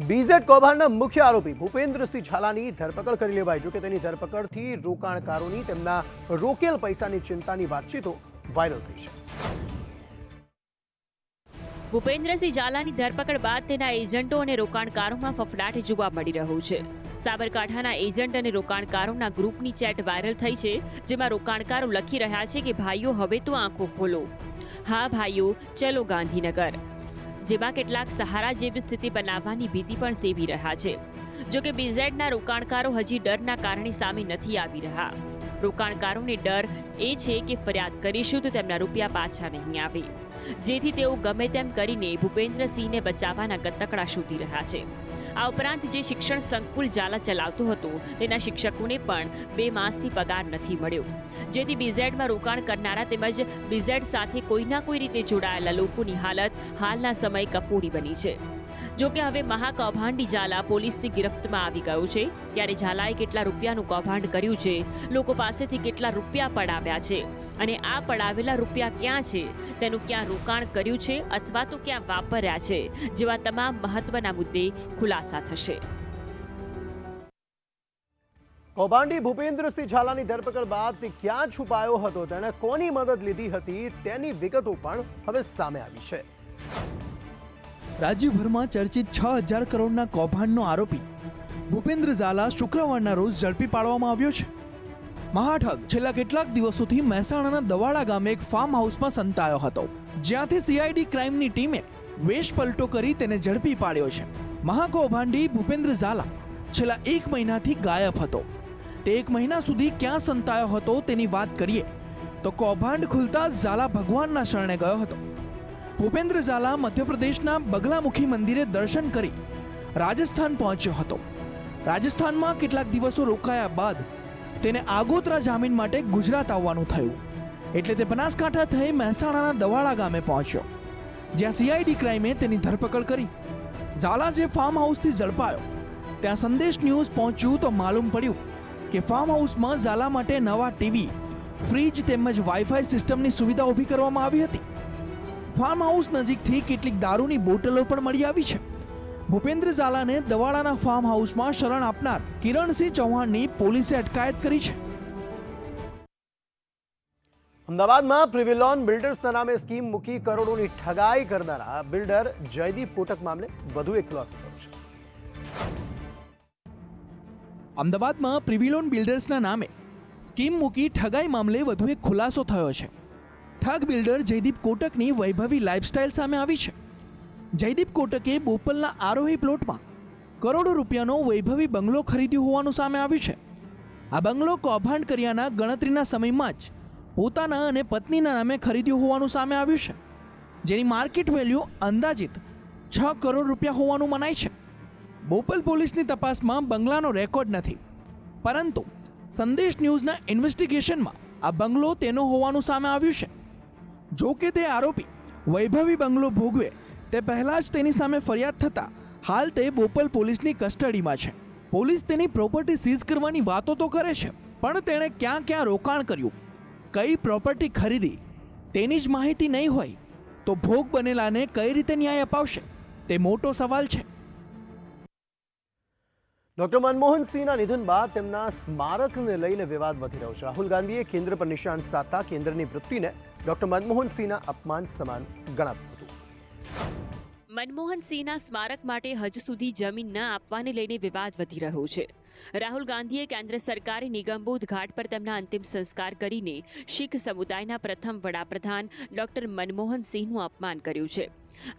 BZ કૌભાંડના મુખ્ય આરોપી ભૂપેન્દ્રસિંહ ઝાલાની ધરપકડ કરી લેવાઈ. જો કે તેની ધરપકડથી રોકાણકારોની તેમના રોકેલ પૈસાની ચિંતાની વાતચીતો વાયરલ થઈ છે. ભૂપેન્દ્રસિંહ ઝાલાની ધરપકડ બાદ તેના એજન્ટો અને રોકાણકારોમાં ફફડાટ જોવા મળી રહ્યો છે. સાબરકાંઠાના એજન્ટ અને રોકાણકારોના ગ્રુપની ચેટ વાયરલ થઈ છે, જેમાં રોકાણકારો લખી રહ્યા છે કે ભાઈઓ હવે તો આંખો ખોલો, હા ભાઈઓ ચલો ગાંધીનગર, જેમાં કેટલાક સહારા જેવી સ્થિતિ બનાવવાની ભીતિ પણ સેવી રહ્યા છે. જો કે બીઝેડના રોકાણકારો હજી ડરના કારણે સામે નથી આવી રહ્યા. રોકાણકારોને ડર એ છે કે ફરિયાદ કરીશું તો તેમના રૂપિયા પાછા નહીં આવે, જેથી તેઓ ગમે તેમ કરીને ભૂપેન્દ્રસિંહને બચાવવાના ગતકડા શોધી રહ્યા છે. આ ઉપરાંત જે શિક્ષણ સંકુલ ઝાલા ચલાવતો હતો તેના શિક્ષકોને પણ 2 માસથી પગાર નથી મળ્યો, જેથી બીઝેડમાં રોકાણ કરનારા તેમજ બીઝેડ સાથે કોઈના કોઈ રીતે જોડાયેલા લોકોની હાલત હાલના સમયે કફોડી બની છે. જો કે હવે મહાકૌભાંડી ઝાલા પોલીસની ગિરફ્તમાં આવી ગયો છે, ત્યારે ઝાલાએ કેટલા રૂપિયાનું કૌભાંડ કર્યું છે, લોકો પાસેથી કેટલા રૂપિયા પડાવ્યા છે અને આ પડાવેલા રૂપિયા ક્યાં છે, તેનું ક્યાં રોકાણ કર્યું છે અથવા તો ક્યાં વાપર્યા છે, જેવા તમામ મહત્વના મુદ્દે ખુલાસા થશે. કૌભાંડી ભૂપેન્દ્રસિંહ ઝાલાની ધરપકડ બાદ તે ક્યાં છુપાયો હતો, તેણે કોની મદદ લીધી હતી, તેની વિગતો પણ હવે સામે આવી છે. રાજ્યભરમાં ચર્ચિત 6000 કરોડના કૌભાંડનો આરોપી ભૂપેન્દ્ર ઝાલા શુક્રવારના રોજ ઝડપી પાડવામાં આવ્યો છે. મહાઠગ છેલ્લા કેટલાક દિવસોથી મહેસાણાના દવાડા ગામે એક ફાર્મ હાઉસમાં સંતાયો હતો, જ્યાંથી સીઆઈડી ક્રાઇમની ટીમે વેશ પલટો કરી તેને ઝડપી પાડ્યો છે. મહાકૌભાંડી ભૂપેન્દ્ર ઝાલા છેલ્લા 1 મહિનાથી ગાયબ હતો. તે 1 મહિના સુધી ક્યાં સંતાયો હતો તેની વાત કરીએ તો કૌભાંડ ખુલતા ઝાલા ભગવાનના શરણે ગયો હતો. ભૂપેન્દ્ર ઝાલા મધ્યપ્રદેશના બગલામુખી મંદિરે દર્શન કરી રાજસ્થાન પહોંચ્યો હતો. રાજસ્થાનમાં કેટલાક દિવસો રોકાયા બાદ તેને આગોતરા જામીન માટે ગુજરાત આવવાનું થયું, એટલે તે બનાસકાંઠા થઈ મહેસાણાના દવાડા ગામે પહોંચ્યો, જ્યાં સીઆઈડી ક્રાઇમે તેની ધરપકડ કરી. ઝાલા જે ફાર્મ હાઉસથી ઝડપાયો ત્યાં સંદેશ ન્યૂઝ પહોંચ્યું તો માલુમ પડ્યું કે ફાર્મ હાઉસમાં ઝાલા માટે નવા ટીવી, ફ્રીજ તેમજ વાઈફાઈ સિસ્ટમની સુવિધા ઊભી કરવામાં આવી હતી. ફાર્મ હાઉસ નજીકથી કેટલીક દારૂની બોટલો પણ મળી આવી છે. ભૂપેન્દ્ર ઝાલાને દવાડાના ફાર્મ હાઉસમાં શરણ આપનાર કિરણસિંહ ચૌહાણની પોલીસે અટકાયત કરી છે. અમદાવાદમાં પ્રિવિલોન બિલ્ડર્સના નામે સ્કીમ મૂકી કરોડોની ઠગાઈ કરનારા બિલ્ડર જયદીપ કોટક મામલે વધુ એક ખુલાસો થયો છે. અમદાવાદમાં પ્રિવિલોન બિલ્ડર્સના નામે સ્કીમ મૂકી ઠગાઈ મામલે વધુ એક ખુલાસો થયો છે. ઠગ બિલ્ડર જયદીપ કોટકની વૈભવી લાઇફસ્ટાઇલ સામે આવી છે. જયદીપ કોટકે બોપલના આરોહી પ્લોટમાં કરોડો રૂપિયાનો વૈભવી બંગલો ખરીદ્યો હોવાનું સામે આવ્યું છે. આ બંગલો કૌભાંડ કર્યાના ગણતરીના સમયમાં જ પોતાના અને પત્નીના નામે ખરીદ્યો હોવાનું સામે આવ્યું છે, જેની માર્કેટ વેલ્યુ અંદાજિત 6 કરોડ રૂપિયા હોવાનું મનાય છે. બોપલ પોલીસની તપાસમાં બંગલાનો રેકોર્ડ નથી, પરંતુ સંદેશ ન્યૂઝના ઇન્વેસ્ટિગેશનમાં આ બંગલો તેનો હોવાનું સામે આવ્યું છે. જો કે તે આરોપી વૈભવી બંગલો ભોગવે તે પહેલા જ તેની સામે ફરિયાદ થતા હાલ તે બોપલ પોલીસની કસ્ટડીમાં છે. પોલીસ તેની પ્રોપર્ટી સીઝ કરવાની વાતો તો કરે છે, પણ તેણે ક્યાં ક્યાં રોકાણ કર્યું, કઈ પ્રોપર્ટી ખરીદી, તેની જ માહિતી નહીં હોય તો ભોગ બનેલાને કઈ રીતે ન્યાય અપાવશે, તે મોટો સવાલ છે. ડોક્ટર મનમોહન સિંહના નિધન બાદ તેમના સ્મારકને લઈને વિવાદ વધી રહ્યો છે. રાહુલ ગાંધીએ કેન્દ્ર પર નિશાન સાધતા કેન્દ્રની વૃત્તિને ડોક્ટર મનમોહન સિંહના અપમાન સમાન ગણાવ્યું હતું. મનમોહન સિંહના સ્મારક માટે હજ સુધી જમીન ન આપવાને લઈને વિવાદ વધી રહ્યો છે. રાહુલ ગાંધીએ કેન્દ્ર સરકારે નિગમબોધ ઘાટ પર તેમના અંતિમ સંસ્કાર કરીને શીખ સમુદાયના પ્રથમ વડાપ્રધાન ડોક્ટર મનમોહન સિંહનું અપમાન કર્યું છે.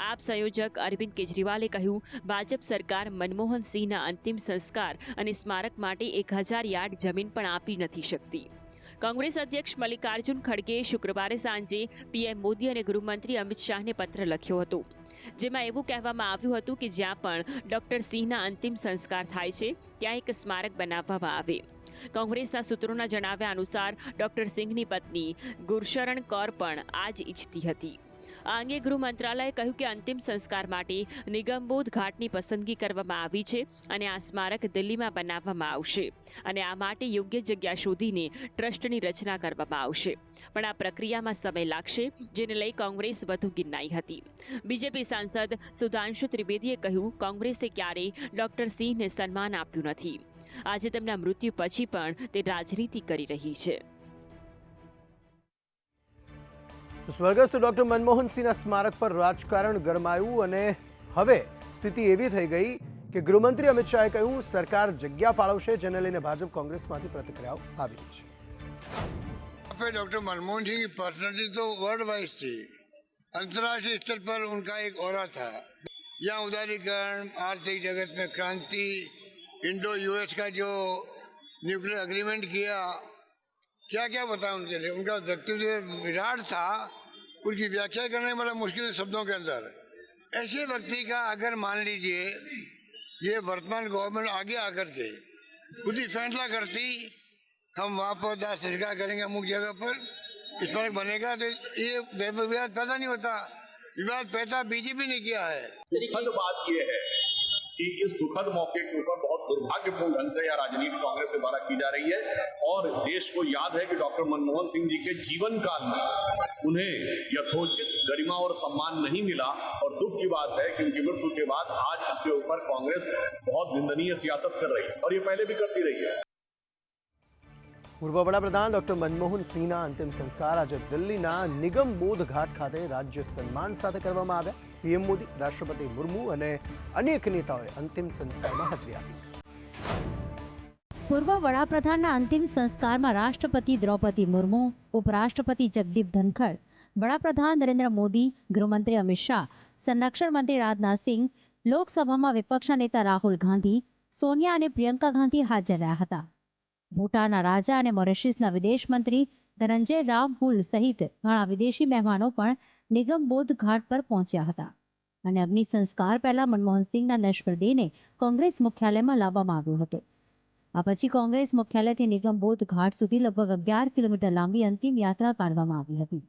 આપ સંયોજક અરવિંદ કેજરીવાલે કહ્યું, ભાજપ સરકાર મનમોહન સિંહના અંતિમ સંસ્કાર અને સ્મારક માટે 1000 યાર્ડ જમીન પણ આપી નથી શકતી. કોંગ્રેસ અધ્યક્ષ મલ્લિકાર્જુન ખડગેએ શુક્રવારે સાંજે પીએમ મોદી અને ગૃહમંત્રી અમિત શાહને પત્ર લખ્યો હતો, જેમાં એવું કહેવામાં આવ્યું હતું કે જ્યાં પણ ડોક્ટર સિંહના અંતિમ સંસ્કાર થાય છે ત્યાં એક સ્મારક બનાવવામાં આવે. કોંગ્રેસના સૂત્રોના જણાવ્યા અનુસાર ડોક્ટર સિંહની પત્ની ગુરશરણ કૌર પણ આ જ ઈચ્છતી હતી. આ અંગે ગૃહ મંત્રાલયે કહ્યું કે અંતિમ સંસ્કાર માટે નિગમબોધ ઘાટની પસંદગી કરવામાં આવી છે અને આ સ્મારક દિલ્હીમાં બનાવવામાં આવશે અને આ માટે યોગ્ય જગ્યા શોધીને ટ્રસ્ટની રચના કરવામાં આવશે. પણ આ પ્રક્રિયામાં સમય લાગશે, જેને લઈ કોંગ્રેસ વધુ ગિન્નાઈ હતી. બીજેપી સાંસદ સુધાંશુ ત્રિવેદીએ કહ્યું, કોંગ્રેસે ક્યારેય ડોક્ટર સિંહને સન્માન આપ્યું નથી. આજે તેમના મૃત્યુ પછી પણ તે રાજનીતિ કરી રહી છે. સ્વર્ગસ્થ ડોક્ટર મનમોહન સિંહના સ્મારક પર રાજકારણ ગરમાયું અને હવે સ્થિતિ એવી થઈ ગઈ કે ગૃહમંત્રી અમિત શાહે કહ્યું સરકાર જગ્યા ફાળવશે, જેને લઈને ભાજપ કોંગ્રેસમાંથી પ્રતિક્રિયાઓ આવી રહી છે. डॉक्टर मनमोहन सिंह की पर्सनैलिटी तो वर्ल्ड वाइज थी, अंतर्राष्ट्रीय स्तर पर उनका एक ऑरा था. यहाँ उदारीकरण, आर्थिक जगत में क्रांति, इंडो यूएस का जो न्यूक्लियर अग्रीमेंट किया, क्या क्या बताया उनके लिए. उनका व्यक्तित्व विराट था, उनकी व्याख्या करने बड़ा मुश्किल शब्दों के अंदर. ऐसे व्यक्ति का अगर मान लीजिए ये वर्तमान गवर्नमेंट आगे आकर के खुद ही फैसला करती, हम वहाँ पर दास संस्कार करेंगे अमुक जगह पर, स्मारक बनेगा, तो ये विवाद पैदा नहीं होता. विवाद पैदा बीजेपी ने किया है. दुखद बात यह है कि इस दुखद मौके के ऊपर बहुत दुर्भाग्यपूर्ण ढंग से यह राजनीति कांग्रेस के द्वारा की जा रही है. और देश को याद है कि डॉक्टर मनमोहन सिंह जी के जीवन काल में उन्हें यथोचित गरिमा और सम्मान नहीं मिला. और दुख की बात है कि उनकी मृत्यु के बाद आज इसके ऊपर कांग्रेस बहुत निंदनीय सियासत कर रही है और ये पहले भी करती रही है. પૂર્વ વડાપ્રધાન ડોક્ટર મનમોહન સિંહના અંતિમ સંસ્કાર આજે દિલ્હીના નિગમબોધ ઘાટ ખાતે રાજ્ય સન્માન સાથે કરવામાં આવ્યા. પીએમ મોદી, રાષ્ટ્રપતિ મુર્મુ અને અનેક નેતાઓએ અંતિમ સંસ્કારમાં હાજરી આપી. પૂર્વ વડાપ્રધાનના અંતિમ સંસ્કારમાં રાષ્ટ્રપતિ દ્રૌપદી મુર્મુ, ઉપરાષ્ટ્રપતિ જગદીપ ધનખડ, વડાપ્રધાન નરેન્દ્ર મોદી, ગૃહમંત્રી અમિત શાહ, સંરક્ષણ મંત્રી રાજનાથ સિંહ, લોકસભામાં વિપક્ષના નેતા રાહુલ ગાંધી, સોનિયા અને પ્રિયંકા ગાંધી હાજર રહ્યા હતા. ભૂટાનના રાજા અને મોરેશિયસના વિદેશ મંત્રી ધનંજય રામ હુલ સહિત ઘણા વિદેશી મહેમાનો પણ નિગમબોધ ઘાટ પર પહોંચ્યા હતા અને અગ્નિ સંસ્કાર પહેલા મનમોહન સિંહના નશ્વર દેહને કોંગ્રેસ મુખ્યાલયમાં લાવવામાં આવ્યો હતો. આ પછી કોંગ્રેસ મુખ્યાલયથી નિગમબોધ ઘાટ સુધી લગભગ 11 કિલોમીટર લાંબી અંતિમ યાત્રા કાઢવામાં આવી હતી.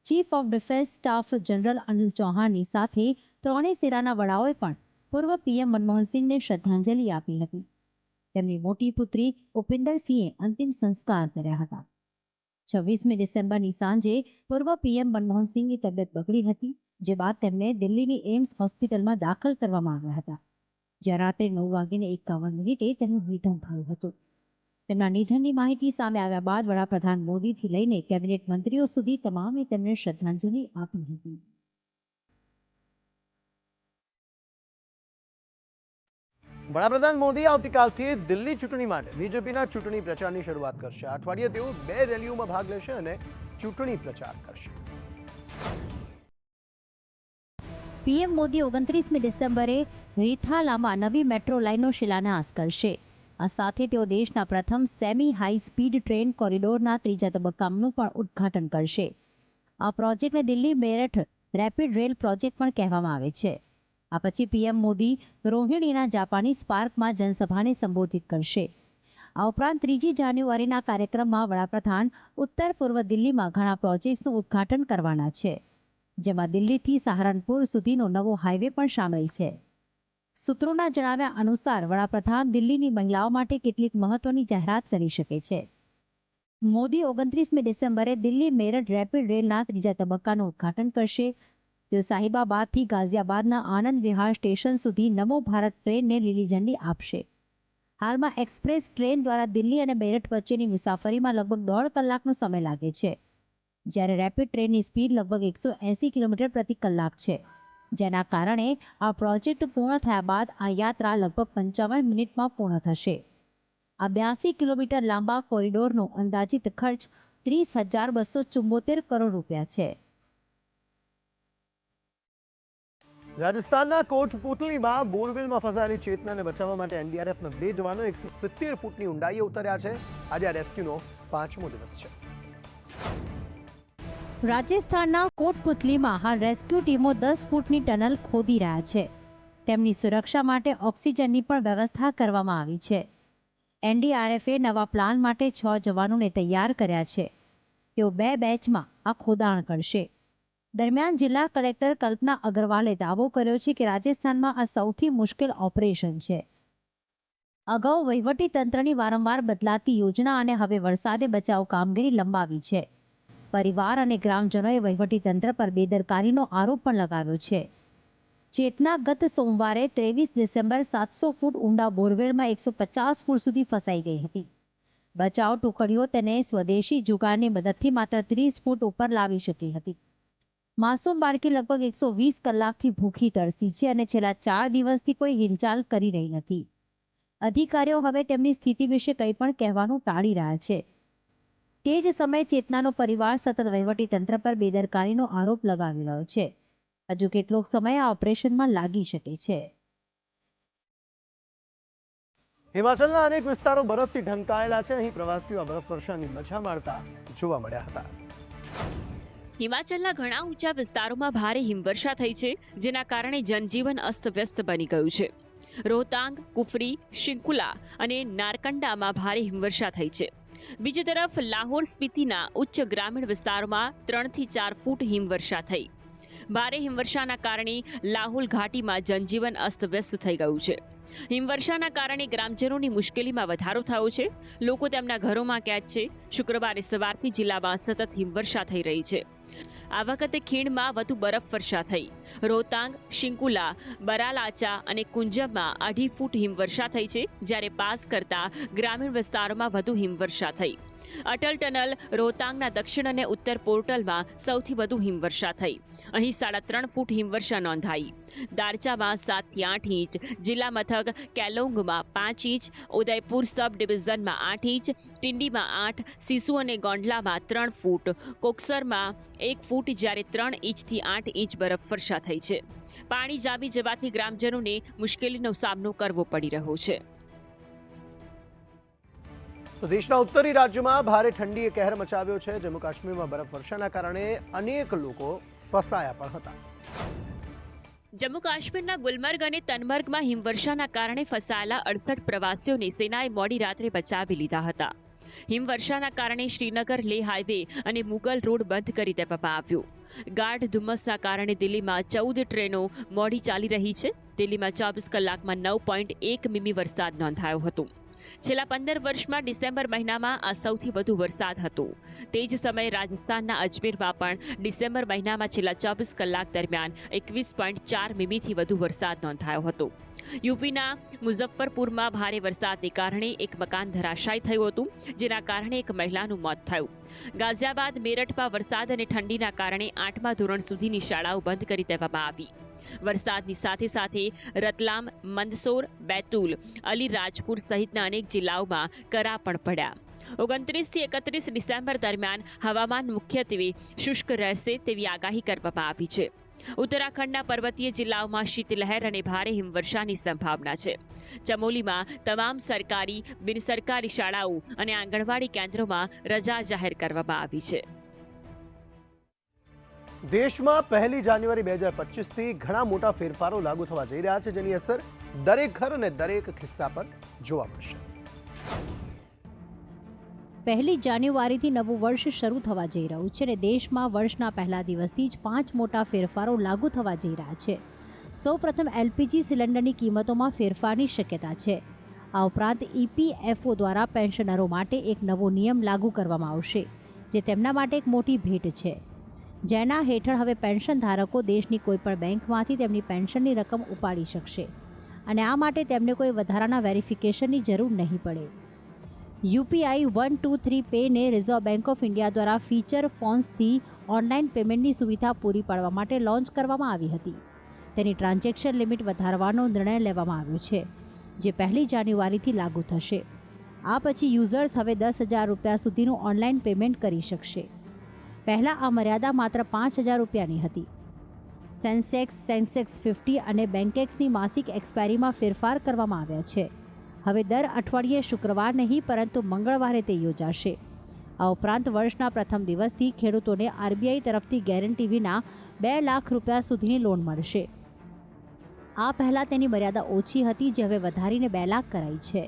Chief of defence staff general Anil ચૌહાણની સાથે ત્રણેય સેનાના વડાઓએ પણ પૂર્વ પીએમ મનમોહન સિંહને શ્રદ્ધાંજલિ આપી હતી. તેમની મોટી પુત્રી ઉપેન્દરસિંહે અંતિમ સંસ્કાર કર્યા હતા. 26મી ડિસેમ્બરની સાંજે પૂર્વ પીએમ મનમોહન સિંહની તબિયત બગડી હતી, જે બાદ તેમને દિલ્હીની એમ્સ હોસ્પિટલમાં દાખલ કરવામાં આવ્યા હતા, જ્યાં રાત્રે 9:51 તેમનું નિધન થયું હતું. તેમના નિધનની માહિતી સામે આવ્યા બાદ વડાપ્રધાન મોદીથી લઈને કેબિનેટ મંત્રીઓ સુધી તમામે તેમને શ્રદ્ધાંજલિ આપી હતી. વડાપ્રધાન મોદી આવતીકાલથી દિલ્હી ચૂંટણી માટે બીજેપીના ચૂંટણી પ્રચારની શરૂઆત કરશે. આ અઠવાડિયે તેઓ 2 રેલીઓમાં ભાગ લેશે અને ચૂંટણી પ્રચાર કરશે. પીએમ મોદી 29મી ડિસેમ્બરે રીથાલામાં નવી મેટ્રો લાઇનનો શિલાન્યાસ કરશે. આ સાથે તેઓ દેશના પ્રથમ સેમી હાઈ સ્પીડ ટ્રેન કોરિડોરના 3જા તબક્કાનું પણ ઉદ્ઘાટન કરશે. આ પ્રોજેક્ટને Delhi Meerut rapid rail project પણ કહેવામાં આવે છે. આ પછી પીએમ મોદી રોહિણીના જાપાનીઝ પાર્કમાં જનસભાને સંબોધિત કરશે. આ ઉપરાંત 3જી જાન્યુઆરીના કાર્યક્રમમાં વડાપ્રધાન ઉત્તર પૂર્વ દિલ્હીમાં ઘણા પ્રોજેક્ટ્સનું ઉદ્ઘાટન કરવાના છે, જેમાં દિલ્હીથી સહારનપુર સુધીનો નવો હાઈવે પણ સામેલ છે. સૂત્રોના જણાવ્યા અનુસાર વડાપ્રધાન દિલ્હીની મહિલાઓ માટે કેટલીક મહત્વની જાહેરાત કરી શકે છે. મોદી 29મી ડિસેમ્બરે દિલ્હી મેરઠ રેપિડ રેલના 3જા તબક્કાનું ઉદ્ઘાટન કરશે. તેઓ સાહિબાબાદથી ગાઝિયાબાદના આનંદ વિહાર સ્ટેશન સુધી નમો ભારત ટ્રેનને લીલી ઝંડી આપશે. હાલમાં એક્સપ્રેસ ટ્રેન દ્વારા દિલ્હી અને મેરઠ વચ્ચેની મુસાફરીમાં લગભગ 1.5 કલાકનો સમય લાગે છે, જ્યારે રેપિડ ટ્રેનની સ્પીડ લગભગ 180 કિલોમીટર પ્રતિ કલાક છે, જેના કારણે આ પ્રોજેક્ટ પૂર્ણ થયા બાદ આ યાત્રા લગભગ 55 મિનિટમાં પૂર્ણ થશે. આ 82 કિલોમીટર લાંબા કોરિડોરનો અંદાજિત ખર્ચ 30,274 કરોડ રૂપિયા છે. રાજસ્થાનના કોટપુતલીમાં બોરવેલમાં ફસાયેલી ચેતનાને બચાવવા માટે એનડીઆરએફના 2 જવાનો 170 ફૂટની ઊંડાઈએ ઉતર્યા છે. આજે આ રેસ્ક્યુનો 5મો દિવસ છે. રાજસ્થાનના કોટપુતલીમાં હાલ રેસ્ક્યુ ટીમો 10 ફૂટની ટનલ ખોદી રહ્યા છે. તેમની સુરક્ષા માટે ઓક્સિજનની પણ વ્યવસ્થા કરવામાં આવી છે. એનડીઆરએફે નવા પ્લાન માટે 6 જવાનોને તૈયાર કર્યા છે. તેઓ 2 બેચમાં આ ખોદાણ કરશે. દરમિયાન જિલ્લા કલેક્ટર કલ્પના અગ્રવાલે દાવો કર્યો છે કે રાજસ્થાનમાં આ સૌથી મુશ્કેલ ઓપરેશન છે. અગાઉ વહીવટીતંત્રની વારંવાર બદલાતી યોજના અને હવે વરસાદે બચાવ કામગીરી લંબાવી છે. પરિવાર અને ગ્રામજનોએ વહીવટીતંત્ર પર બેદરકારીનો આરોપ પણ લગાવ્યો છે. ચેતના ગત સોમવારે 23 ડિસેમ્બર 700 ફૂટ ઊંડા બોરવેલમાં 150 ફૂટ સુધી ફસાઈ ગઈ હતી. બચાવ ટુકડીઓ તેને સ્વદેશી જુગારની મદદથી માત્ર 30 ફૂટ ઉપર લાવી શકી હતી. માસૂમ બાળકી લગભગ 120 કલાકથી ભૂખી તરસી છે અને છેલ્લા 4 દિવસથી કોઈ હિલચાલ કરી રહી નથી. અધિકારીઓ હવે તેમની સ્થિતિ વિશે કંઈ પણ કહેવાનું ટાળી રહ્યા છે. તે જ સમયે ચેતનાનો પરિવાર સતત વહીવટીતંત્ર પર બેદરકારીનો આરોપ લગાવી રહ્યો છે. હજુ કેટલોક સમય આ ઓપરેશનમાં લાગી શકે છે. હિમાચલના અનેક વિસ્તારો બરફથી ઢંકાયેલા છે. અહીં પ્રવાસીઓ બરફવર્ષાની મજા માણતા જોવા મળ્યા હતા. હિમાચલના ઘણા ઊંચા વિસ્તારોમાં ભારે હિમવર્ષા થઈ છે, જેના કારણે જનજીવન અસ્તવ્યસ્ત બની ગયું છે. રોહતાંગ, કુફરી, શિંકુલા અને નારકંડામાં ભારે હિમવર્ષા થઈ છે. બીજી તરફ લાહોર સ્પીતિના ઉચ્ચ ગ્રામીણ વિસ્તારોમાં 3 થી 4 ફૂટ હિમવર્ષા થઈ. ભારે હિમવર્ષાના કારણે લાહોલ ઘાટીમાં જનજીવન અસ્તવ્યસ્ત થઈ ગયું છે. હિમવર્ષાના કારણે ગ્રામજનોની મુશ્કેલીમાં વધારો થયો છે. લોકો તેમના ઘરોમાં કેદ છે. શુક્રવારે સવારથી જિલ્લામાં સતત હિમવર્ષા થઈ રહી છે. આ વખતે ખીણમાં વધુ બરફવર્ષા થઈ. રોહતાંગ, શિંકુલા, બરાલાચા અને કુંજમમાં 2.5 ફૂટ હિમવર્ષા થઈ છે, જ્યારે પાસ કરતા ગ્રામીણ વિસ્તારોમાં વધુ હિમવર્ષા થઈ. અટલ ટનલ, રોહતાંગના દક્ષિણ અને ઉત્તર પોર્ટલમાં સૌથી વધુ હિમવર્ષા થઈ. અહીં 3.5 ફૂટ હિમવર્ષા નોંધાઈ. દારચામાં 7 થી 8 ઇંચ, જિલ્લા મથક કેલોંગમાં 5 ઇંચ, ઉદયપુર સબ ડિવિઝનમાં 8 ઇંચ, ટિંડીમાં 8, સિસુ અને ગોંડલામાં 3 ફૂટ, કોકસરમાં 1 ફૂટ, જ્યારે 3 ઇંચથી 8 ઇંચ બરફવર્ષા થઈ છે. પાણી જામી જવાથી ગ્રામજનોને મુશ્કેલીનો સામનો કરવો પડી રહ્યો છે. તો દેશના ઉત્તરી રાજ્યોમાં ભારે ઠંડીએ કહેર મચાવ્યો છે. જમ્મુ કાશ્મીરમાં બરફવર્ષાના કારણે અનેક લોકો ફસાયા પણ હતા. જમ્મુ કાશ્મીરના ગુલમર્ગ અને તનમર્ગમાં હિમવર્ષાના કારણે ફસાયેલા 68 પ્રવાસીઓને સેનાએ મોડી રાત્રે બચાવી લીધા હતા. હિમવર્ષાના કારણે શ્રીનગર લેહ હાઈવે અને મુગલ રોડ બંધ કરી દેવામાં આવ્યો. ગાઢ ધુમ્મસના કારણે દિલ્હીમાં 14 ટ્રેનો મોડી ચાલી રહી છે. દિલ્હીમાં 24 કલાકમાં 9.1 મીમી વરસાદ નોંધાયો હતો. છેલ્લા 15 વર્ષમાં ડિસેમ્બર મહિનામાં આ સૌથી વધુ વરસાદ હતો. તે જ સમયે રાજસ્થાનના અજમેરમાં પણ ડિસેમ્બર મહિનામાં છેલ્લા 24 કલાક દરમિયાન 21.4 મીમીથી વધુ વરસાદ નોંધાયો હતો. યુપીના મુઝફ્ફરપુરમાં ભારે વરસાદને કારણે એક મકાન ધરાશાયી થયું હતું, જેના કારણે એક મહિલાનું મોત થયું. ગાઝિયાબાદ, મેરઠમાં વરસાદ અને ઠંડીના કારણે 8મા ધોરણ સુધીની શાળાઓ બંધ કરી દેવામાં આવી. વરસાદની સાથે સાથે રતલામ, મંદસોર, બેતુલ, અલીરાજપુર સહિતના અનેક જિલ્લાઓમાં કરા પણ પડ્યા. 29 થી 31 ડિસેમ્બર દરમિયાન હવામાન મુખ્યત્વે શુષ્ક રહેશે તેવી આગાહી કરવામાં આવી છે. ઉત્તરાખંડના પર્વતીય જિલ્લાઓમાં શીતલહેર અને ભારે હિમવર્ષાની સંભાવના છે. ચમોલીમાં તમામ સરકારી, બિનસરકારી શાળાઓ અને આંગણવાડી કેન્દ્રોમાં રજા જાહેર કરવામાં આવી છે. દેશમાં 1 જાન્યુઆરી 2025થી ઘણા મોટા ફેરફારો લાગુ થવા જઈ રહ્યા છે, જેની અસર દરેક ઘર અને દરેક ખિસ્સા પર જોવા મળશે. 1 જાન્યુઆરીથી નવું વર્ષ શરૂ થવા જઈ રહ્યું છે અને દેશમાં વર્ષના પહેલા દિવસથી જ 5 મોટા ફેરફારો લાગુ થવા જઈ રહ્યા છે. સૌપ્રથમ એલપીજી સિલિન્ડરની કિંમતોમાં ફેરફારની શક્યતા છે. આ ઉપરાંત ઈપીએફઓ દ્વારા પેન્શનરો માટે એક નવો નિયમ લાગુ કરવામાં આવશે, જે તેમના માટે એક મોટી ભેટ છે. જેના હેઠળ હવે પેન્શન ધારકો દેશની કોઈપણ બેંકમાંથી તેમની પેન્શનની રકમ ઉપાડી શકશે અને આ માટે તેમને કોઈ વધારાના વેરિફિકેશનની જરૂર નહીં પડે. યુપીઆઈ 123 પેને રિઝર્વ બેંક ઓફ ઇન્ડિયા દ્વારા ફીચર ફોન્સથી ઓનલાઈન પેમેન્ટની સુવિધા પૂરી પાડવા માટે લોન્ચ કરવામાં આવી હતી. તેની ટ્રાન્ઝેક્શન લિમિટ વધારવાનો નિર્ણય લેવામાં આવ્યો છે, જે 1 જાન્યુઆરીથી લાગુ થશે. આ પછી યુઝર્સ હવે 10,000 રૂપિયા સુધીનું ઓનલાઈન પેમેન્ટ કરી શકશે. પહેલાં આ મર્યાદા માત્ર 5,000 રૂપિયાની હતી. સેન્સેક્સ 50 અને બેન્કેક્સની માસિક એક્સપાયરીમાં ફેરફાર કરવામાં આવ્યા છે. હવે દર અઠવાડિયે શુક્રવાર નહીં પરંતુ મંગળવારે તે યોજાશે. આ ઉપરાંત વર્ષના પ્રથમ દિવસથી ખેડૂતોને આરબીઆઈ તરફથી ગેરંટી વિના 2 લાખ રૂપિયા સુધીની લોન મળશે. આ પહેલાં તેની મર્યાદા ઓછી હતી, જે હવે વધારીને 2 લાખ કરાઈ છે.